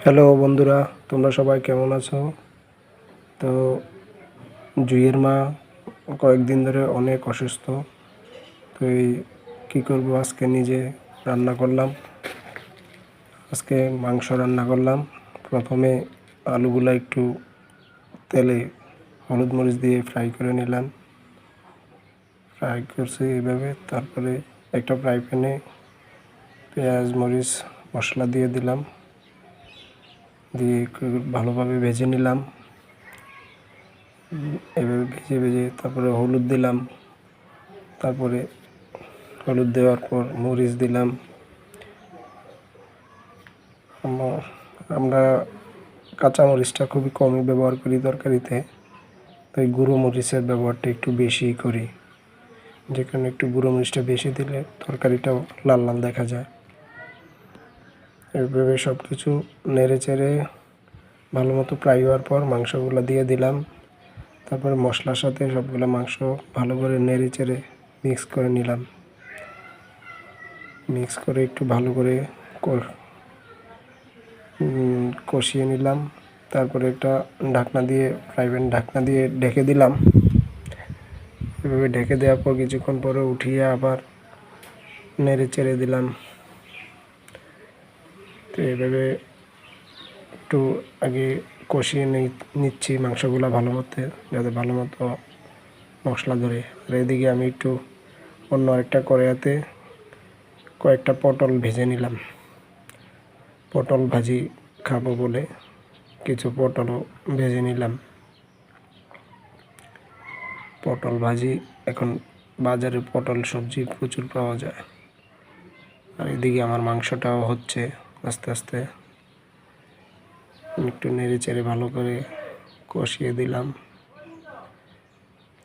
Hello বন্ধুরা, তোমরা সবাই কেমন আছো? তো জুইয়ের মা কয়েকদিন ধরে অনেক অসুস্থ। তো কী করবো, আজকে নিজে রান্না করলাম। আজকে মাংস রান্না করলাম। প্রথমে আলুগুলো একটু তেলে হলুদ মরিচ দিয়ে ফ্রাই করে নিলাম। ফ্রাই করছি এইভাবে। তারপরে একটা ফ্রাই প্যানে পেঁয়াজ মরিচ মশলা দিয়ে দিলাম, দিয়ে ভালোভাবে ভেজে নিলাম। এভাবে ভেজে ভেজে তারপরে হলুদ দিলাম। তারপরে হলুদ দেওয়ার পর মরিচ দিলাম। আমরা কাঁচা মরিচটা খুবই কমই ব্যবহার করি তরকারিতে, তাই গুঁড়ো মরিচের ব্যবহারটা একটু বেশি করি। যেখানে একটু গুঁড়ো মরিচটা বেশি দিলে তরকারিটাও লাল লাল দেখা যায়। এভাবে সব কিছু নেড়ে চেড়ে ভালো মতো ফ্রাই হওয়ার পর মাংসগুলো দিয়ে দিলাম। তারপরে মশলার সাথে সবগুলো মাংস ভালো করে নেড়ে চেড়ে মিক্স করে নিলাম। মিক্স করে একটু ভালো করে কষিয়ে নিলাম। তারপরে একটা ঢাকনা দিয়ে ফ্রাই প্যান ঢাকনা দিয়ে ঢেকে দিলাম। এভাবে ঢেকে দেওয়ার পর কিছুক্ষণ পরে উঠিয়ে আবার নেড়ে চেড়ে দিলাম। তো এভাবে একটু আগে কষিয়ে নিচ্ছি মাংসগুলো ভালো মতো, যাতে ভালো মতো মশলা ধরে। আর এদিকে আমি একটু অন্য আরেকটা কড়াইতে কয়েকটা পটল ভেজে নিলাম। পটল ভাজি খাবো বলে কিছু পটলও ভেজে নিলাম। পটল ভাজি, এখন বাজারে পটল সবজি প্রচুর পাওয়া যায়। আর এদিকে আমার মাংসটাও হচ্ছে আস্তে আস্তে। একটু নেড়ে চেড়ে ভালো করে কষিয়ে দিলাম।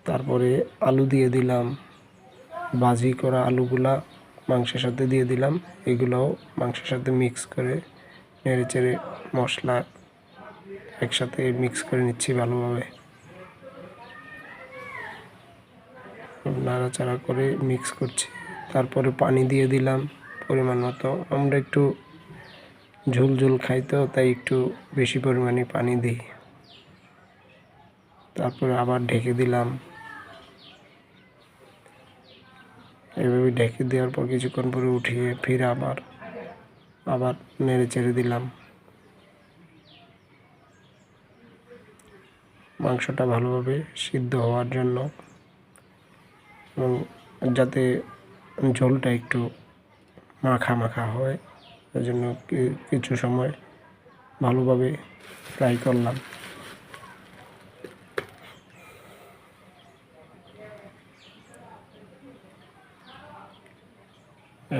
তারপরে আলু দিয়ে দিলাম। ভাজি করা আলুগুলা মাংসের সাথে দিয়ে দিলাম। এগুলোও মাংসের সাথে মিক্স করে নেড়ে চেড়ে মশলা একসাথে মিক্স করে নিচ্ছি ভালোভাবে। নাড়াচাড়া করে মিক্স করছি। তারপরে পানি দিয়ে দিলাম পরিমাণ মতো। আমরা একটু ঝোল ঝোল খাই, তো তাই একটু বেশি পরিমাণে পানি দিই। তারপরে আবার ঢেকে দিলাম। এভাবে ঢেকে দেওয়ার পর কিছুক্ষণ পরে উঠিয়ে ফিরে আবার নেড়ে চেড়ে দিলাম। মাংসটা ভালোভাবে সিদ্ধ হওয়ার জন্য এবং যাতে ঝোলটা একটু মাখা মাখা হয়, এজন্য কিছু সময় ভালোভাবে ফ্রাই করলাম।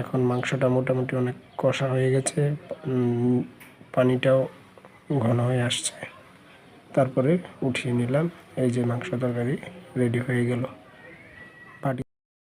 এখন মাংসটা মোটামুটি অনেক কষা হয়ে গেছে, পানিটাও ঘন হয়ে আসছে। তারপরে উঠিয়ে নিলাম। এই যে মাংস তরকারি রেডি হয়ে গেল।